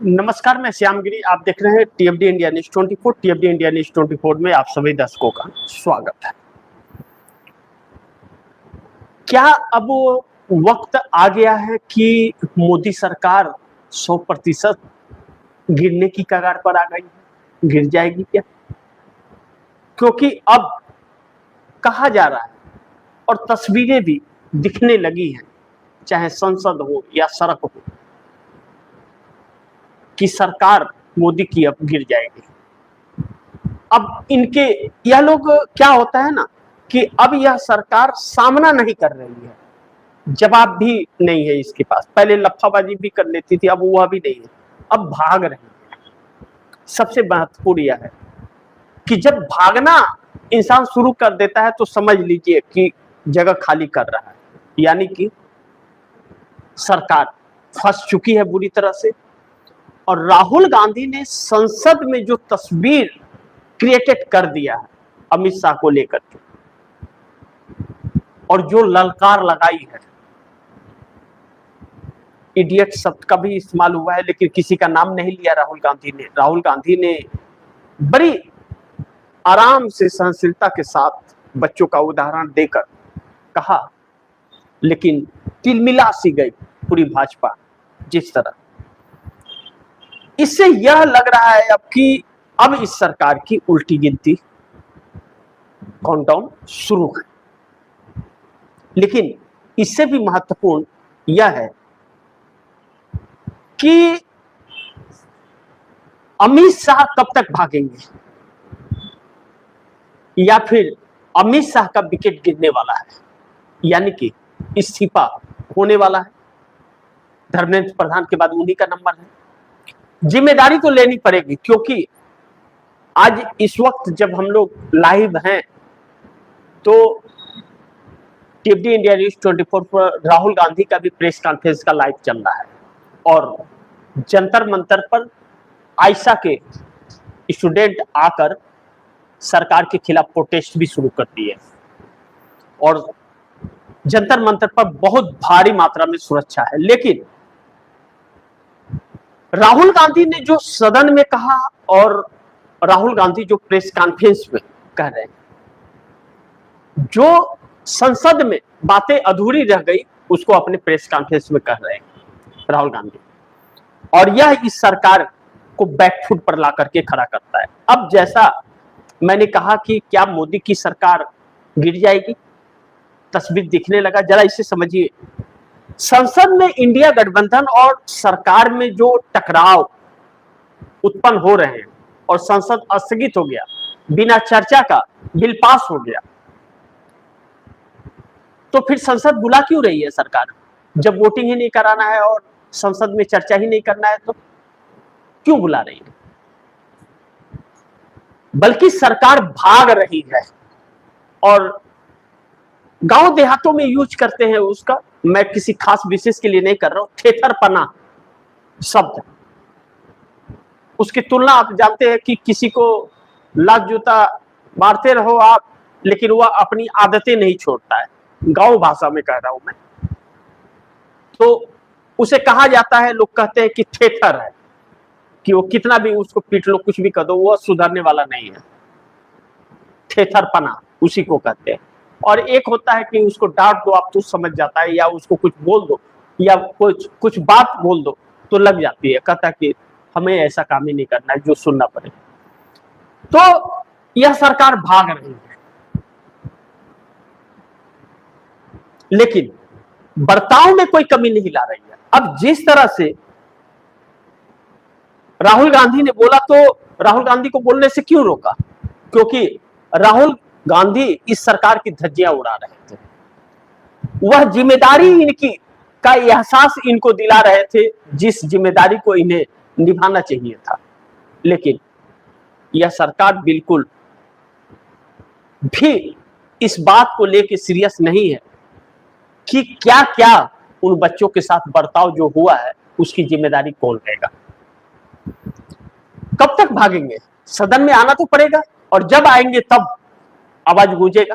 नमस्कार, मैं श्यामगिरी। आप देख रहे हैं टीएफडी इंडिया न्यूज 24। टीएफडी इंडिया न्यूज 24 में आप सभी दर्शकों का स्वागत है। क्या अब वो वक्त आ गया है कि मोदी सरकार 100% गिरने की कगार पर आ गई है? गिर जाएगी क्या? क्योंकि अब कहा जा रहा है और तस्वीरें भी दिखने लगी हैं, चाहे संसद हो या सड़क हो, कि सरकार मोदी की अब गिर जाएगी। अब इनके यह लोग क्या होता है ना कि अब यह सरकार सामना नहीं कर रही है, जवाब भी नहीं है इसके पास। पहले लफाबाजी भी कर लेती थी, अब वह भी नहीं है, अब भाग रही है। सबसे महत्वपूर्ण यह है कि जब भागना इंसान शुरू कर देता है तो समझ लीजिए कि जगह खाली कर रहा है, यानी कि सरकार फंस चुकी है बुरी तरह से। और राहुल गांधी ने संसद में जो तस्वीर क्रिएटेड कर दिया है अमित शाह को लेकर के, और जो ललकार लगाई है, इडियट शब्द का भी इस्तेमाल हुआ है, लेकिन किसी का नाम नहीं लिया राहुल गांधी ने। राहुल गांधी ने बड़ी आराम से सहनशीलता के साथ बच्चों का उदाहरण देकर कहा, लेकिन तिलमिला सी गई पूरी भाजपा जिस तरह। इससे यह लग रहा है अब कि अब इस सरकार की उल्टी गिनती काउंटडाउन शुरू है। लेकिन इससे भी महत्वपूर्ण यह है कि अमित शाह कब तक भागेंगे, या फिर अमित शाह का विकेट गिरने वाला है, यानी कि इस्तीफा होने वाला है। धर्मेंद्र प्रधान के बाद उन्हीं का नंबर है। जिम्मेदारी तो लेनी पड़ेगी, क्योंकि आज इस वक्त जब हम लोग लाइव हैं तो टीएफडी इंडिया न्यूज 24 पर राहुल गांधी का भी प्रेस कॉन्फ्रेंस का लाइव चल रहा है, और जंतर मंतर पर आयशा के स्टूडेंट आकर सरकार के खिलाफ प्रोटेस्ट भी शुरू कर दिए, और जंतर मंतर पर बहुत भारी मात्रा में सुरक्षा है। लेकिन राहुल गांधी ने जो सदन में कहा और राहुल गांधी जो प्रेस कॉन्फ्रेंस में कह रहे हैं, जो संसद में बातें अधूरी रह गई उसको अपने प्रेस कॉन्फ्रेंस में कह रहे हैं राहुल गांधी, और यह इस सरकार को बैकफुट पर ला करके खड़ा करता है। अब जैसा मैंने कहा कि क्या मोदी की सरकार गिर जाएगी, तस्वीर दिखने लगा। जरा इसे समझिए, संसद में इंडिया गठबंधन और सरकार में जो टकराव उत्पन्न हो रहे हैं और संसद स्थगित हो गया, बिना चर्चा का बिल पास हो गया, तो फिर संसद बुला क्यों रही है सरकार? जब वोटिंग ही नहीं कराना है और संसद में चर्चा ही नहीं करना है तो क्यों बुला रही है? बल्कि सरकार भाग रही है, और गांव देहातों में यूज करते हैं उसका, मैं किसी खास विशेष के लिए नहीं कर रहा हूं, थेथरपना शब्द। उसकी तुलना आप जानते हैं कि किसी को लात जूता मारते रहो आप, लेकिन वह अपनी आदतें नहीं छोड़ता है। गांव भाषा में कह रहा हूं मैं। तो उसे कहा जाता है, लोग कहते हैं कि थेथर है, कि वो कितना भी उसको पीट लो, कुछ भी कर दो, वह सुधरने वाला नहीं है। थेथरपना उसी को कहते हैं। और एक होता है कि उसको डांट दो आप तो समझ जाता है, या उसको कुछ बोल दो या कुछ बात बोल दो तो लग जाती है, कहता है कि हमें ऐसा काम ही नहीं करना है जो सुनना पड़े। तो यह सरकार भाग रही है, लेकिन बर्ताव में कोई कमी नहीं ला रही है। अब जिस तरह से राहुल गांधी ने बोला, तो राहुल गांधी को बोलने से क्यों रोका? क्योंकि राहुल गांधी इस सरकार की धज्जियां उड़ा रहे थे। वह जिम्मेदारी इनकी का एहसास इनको दिला रहे थे, जिस जिम्मेदारी को इन्हें निभाना चाहिए था। लेकिन यह सरकार बिल्कुल भी इस बात को लेकर सीरियस नहीं है कि क्या क्या उन बच्चों के साथ बर्ताव जो हुआ है उसकी जिम्मेदारी कौन लेगा। कब तक भागेंगे? सदन में आना तो पड़ेगा, और जब आएंगे तब आवाज गूंजेगा।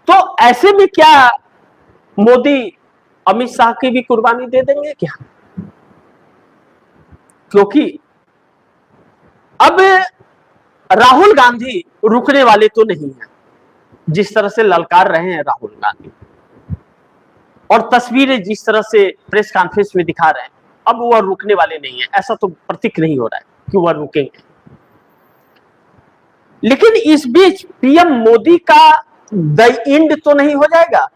तो ऐसे में क्या मोदी अमित शाह की भी कुर्बानी दे देंगे क्या? क्योंकि अब राहुल गांधी रुकने वाले तो नहीं है। जिस तरह से ललकार रहे हैं राहुल गांधी और तस्वीरें जिस तरह से प्रेस कॉन्फ्रेंस में दिखा रहे हैं, अब वह रुकने वाले नहीं है, ऐसा तो प्रतीक नहीं हो रहा है कि वह रुकेंगे। लेकिन इस बीच पीएम मोदी का द एंड तो नहीं हो जाएगा।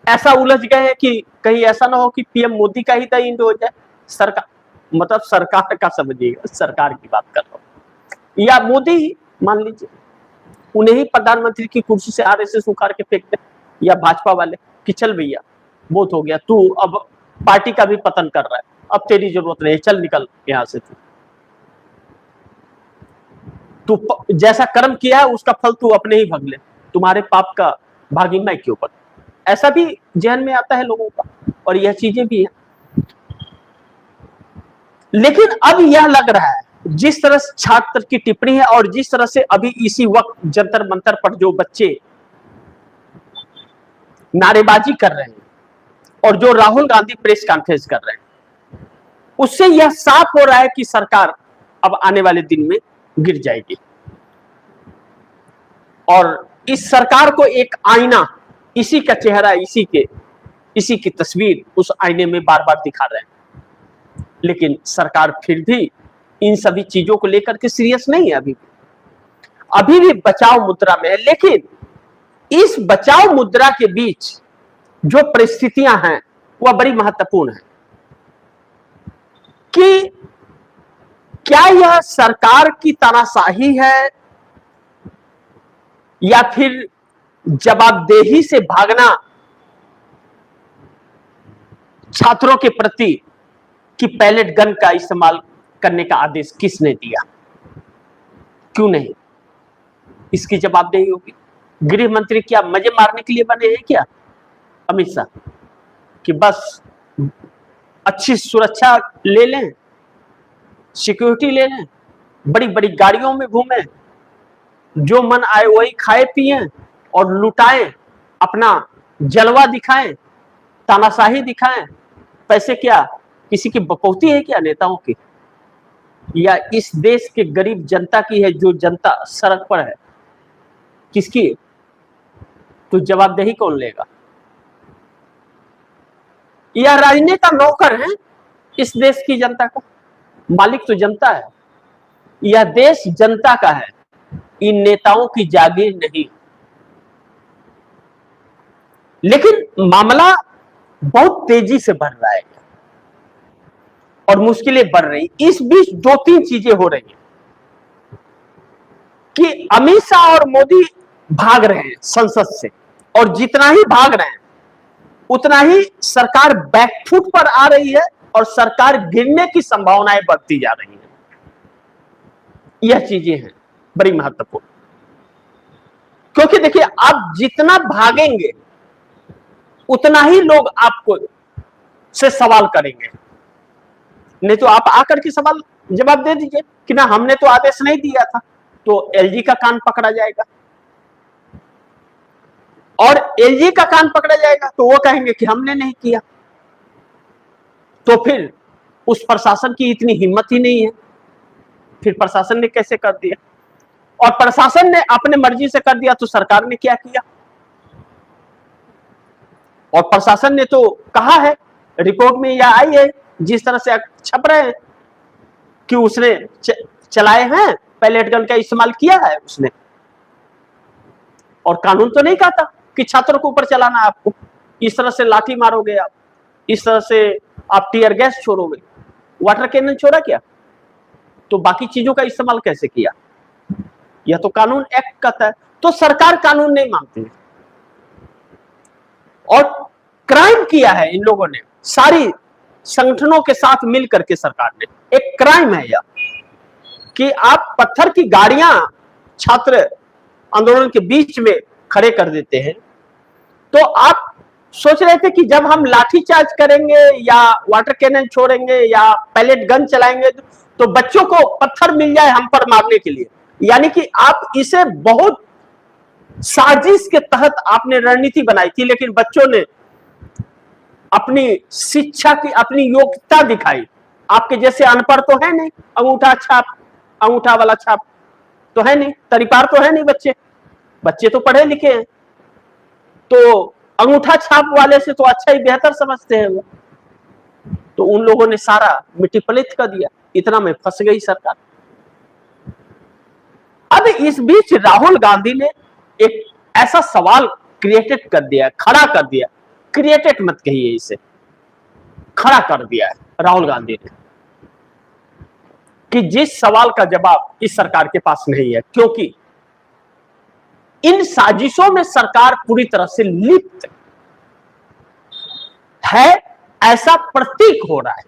ऐसा उलझ गए हैं कि कहीं ऐसा ना हो कि पीएम मोदी का ही द एंड हो जाए। सरकार मतलब सरकार का समझिएगा, सरकार की बात कर रहा हूं, या मोदी ही मान लीजिए, उन्हें ही प्रधानमंत्री की कुर्सी से आरएसएस उखाड़ के फेंक दे, या भाजपा वाले कि चल भैया बहुत हो गया, तू अब पार्टी का भी पतन कर रहा है, अब तेरी जरूरत नहीं, चल निकल यहां से, तू जैसा कर्म किया है उसका फल तू अपने ही भोग ले, तुम्हारे पाप का भागी मैं क्यों पर। ऐसा भी जहन में आता है लोगों का, और यह चीजें भी हैं। लेकिन अब यह लग रहा है जिस तरह से छात्र की टिप्पणी है और जिस तरह से अभी इसी वक्त जंतर मंतर पर जो बच्चे नारेबाजी कर रहे हैं और जो राहुल गांधी प्रेस कॉन्फ्रेंस कर रहे हैं, उससे यह साफ हो रहा है कि सरकार अब आने वाले दिन में गिर जाएगी। और इस सरकार को एक आईना, इसी का चेहरा, इसी की तस्वीर उस आईने में बार बार दिखा रहे हैं। लेकिन सरकार फिर भी इन सभी चीजों को लेकर के सीरियस नहीं है, अभी भी बचाव मुद्रा में है। लेकिन इस बचाव मुद्रा के बीच जो परिस्थितियां हैं वह बड़ी महत्वपूर्ण है कि क्या यह सरकार की तानाशाही है या फिर जवाबदेही से भागना छात्रों के प्रति कि पैलेट गन का इस्तेमाल करने का आदेश किसने दिया, क्यों नहीं, इसकी जवाबदेही होगी। गृह मंत्री क्या मजे मारने के लिए बने हैं क्या अमित शाह, कि बस अच्छी सुरक्षा ले लें, सिक्योरिटी ले लें, बड़ी बड़ी गाड़ियों में घूमें, जो मन आए वही खाए पिए और लुटाएं, अपना जलवा दिखाएं, तानाशाही दिखाएं। पैसे क्या किसी की बकौती है क्या नेताओं की, या इस देश के गरीब जनता की है जो जनता सड़क पर है, किसकी? तो जवाबदेही कौन लेगा? यह राजनेता नौकर है इस देश की जनता का, मालिक तो जनता है। यह देश जनता का है, इन नेताओं की जागीर नहीं। लेकिन मामला बहुत तेजी से बढ़ रहा है और मुश्किलें बढ़ रही। इस बीच दो तीन चीजें हो रही हैं कि अमित शाह और मोदी भाग रहे हैं संसद से, और जितना ही भाग रहे हैं उतना ही सरकार बैकफुट पर आ रही है और सरकार गिरने की संभावनाएं बढ़ती जा रही हैं। यह चीजें हैं बड़ी महत्वपूर्ण, क्योंकि देखिए आप जितना भागेंगे उतना ही लोग आपको से सवाल करेंगे। नहीं तो आप आकर के सवाल जवाब दे दीजिए कि ना हमने तो आदेश नहीं दिया था, तो एलजी का कान पकड़ा जाएगा, और एलजी का कान पकड़ा जाएगा तो वो कहेंगे कि हमने नहीं किया। तो फिर उस प्रशासन की इतनी हिम्मत ही नहीं है, फिर प्रशासन ने कैसे कर दिया, और प्रशासन ने अपने मर्जी से कर दिया तो सरकार ने क्या किया? और प्रशासन ने तो कहा है, रिपोर्ट में यह आई है, जिस तरह से छप रहे हैं कि उसने चलाए हैं, पैलेट गन का इस्तेमाल किया है उसने, और कानून तो नहीं कहता कि छात्रों के ऊपर चलाना आपको, इस तरह से लाठी मारोगे आप, इस तरह से आप टीयर गैस छोड़ोगे, वाटर कैनन छोड़ा क्या? तो बाकी चीजों का इस्तेमाल कैसे किया? यह तो कानून एक्ट कहता है। तो सरकार कानून नहीं मानती है, और क्राइम किया है इन लोगों ने, सारी संगठनों के साथ मिलकर के सरकार ने, एक क्राइम है यह कि आप पत्थर की गाड़ियां छात्र आंदोलन के बीच में खड़े कर देते हैं। तो आप सोच रहे थे कि जब हम लाठी चार्ज करेंगे या वाटर कैनन छोड़ेंगे या पैलेट गन चलाएंगे तो बच्चों को पत्थर मिल जाए हम पर मारने के लिए, यानी कि आप इसे बहुत साजिश के तहत आपने रणनीति बनाई थी। लेकिन बच्चों ने अपनी शिक्षा की, अपनी योग्यता दिखाई, आपके जैसे अनपढ़ तो है नहीं, अंगूठा छाप, अंगूठा वाला छाप तो है नहीं, तरीपार तो है नहीं, बच्चे तो पढ़े लिखे हैं, तो अंगूठा छाप वाले से तो अच्छा ही बेहतर समझते हैं वो। तो उन लोगों ने सारा मिट्टी पलित कर दिया, इतना में फंस गई सरकार। अब इस बीच राहुल गांधी ने एक ऐसा सवाल क्रिएटेड कर दिया, खड़ा कर दिया, क्रिएटेड मत कहिए इसे, खड़ा कर दिया है राहुल गांधी ने, कि जिस सवाल का जवाब इस सरकार के पास नहीं है, क्योंकि इन साजिशों में सरकार पूरी तरह से लिप्त है, ऐसा प्रतीक हो रहा है।